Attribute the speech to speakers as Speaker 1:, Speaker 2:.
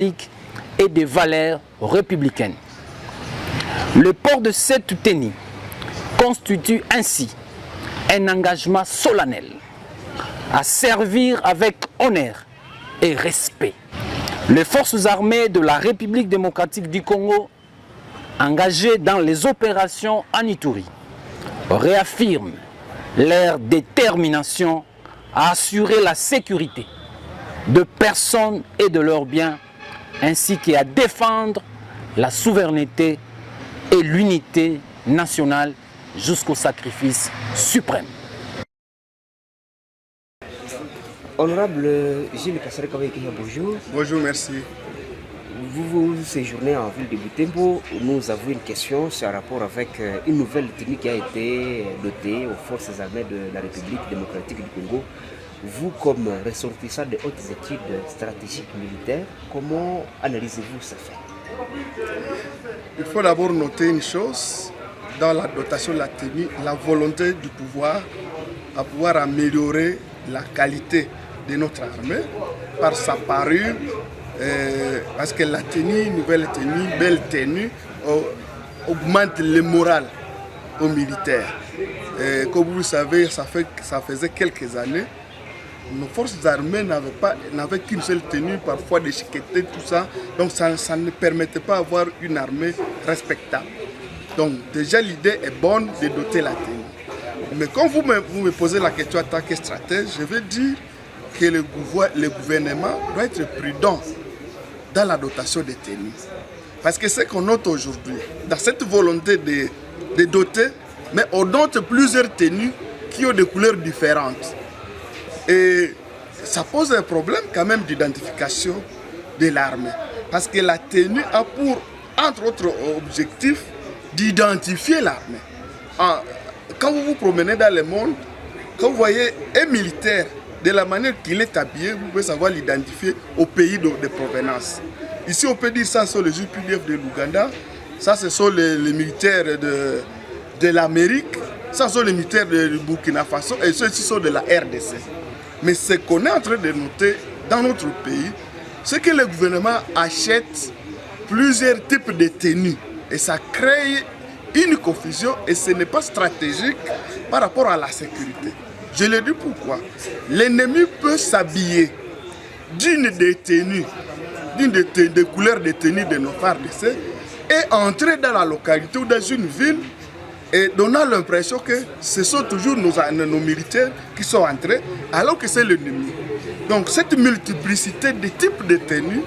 Speaker 1: et des valeurs républicaines. Le port de cette tenue constitue ainsi un engagement solennel à servir avec honneur et respect les forces armées de la République démocratique du Congo engagées dans les opérations en Ituri réaffirment leur détermination à assurer la sécurité de personnes et de leurs biens, ainsi qu'à défendre la souveraineté et l'unité nationale jusqu'au sacrifice suprême.
Speaker 2: Honorable Gilles Kassaré-Kawai, bonjour.
Speaker 3: Bonjour, merci.
Speaker 2: Vous séjournez en ville de Butembo. Nous avons une question sur rapport avec une nouvelle tenue qui a été dotée aux forces armées de la République démocratique du Congo. Vous, comme ressortissant de hautes études stratégiques militaires, comment analysez-vous ce fait?
Speaker 3: Il faut d'abord noter une chose, dans la dotation de la tenue, la volonté du pouvoir à pouvoir améliorer la qualité de notre armée par sa parure, parce que la tenue, nouvelle tenue, belle tenue, augmente le moral aux militaires. Comme vous le savez, ça faisait quelques années, nos forces armées n'avaient qu'une seule tenue, parfois déchiquetée, tout ça. Donc ça ne permettait pas d'avoir une armée respectable. Donc déjà l'idée est bonne de doter la tenue. Mais quand vous me posez la question en tant que stratège, je veux dire que le gouvernement doit être prudent dans la dotation des tenues. Parce que ce qu'on note aujourd'hui, dans cette volonté de doter, mais on note plusieurs tenues qui ont des couleurs différentes. Et ça pose un problème quand même d'identification de l'armée. Parce que la tenue a pour, entre autres objectifs, d'identifier l'armée. Quand vous vous promenez dans le monde, quand vous voyez un militaire, de la manière qu'il est habillé, vous pouvez savoir l'identifier au pays de provenance. Ici, on peut dire ça sont les UPDF de l'Ouganda, ça ce sont les militaires de l'Amérique, ça sont les militaires du Burkina Faso et ceux-ci sont de la RDC. Mais ce qu'on est en train de noter dans notre pays, c'est que le gouvernement achète plusieurs types de tenues et ça crée une confusion et ce n'est pas stratégique par rapport à la sécurité. Je le dis pourquoi. L'ennemi peut s'habiller d'une des tenues, d'une des couleurs de tenues de nos FARDC et entrer dans la localité ou dans une ville et donnant l'impression que ce sont toujours nos militaires qui sont entrés alors que c'est l'ennemi. Donc cette multiplicité de types de tenues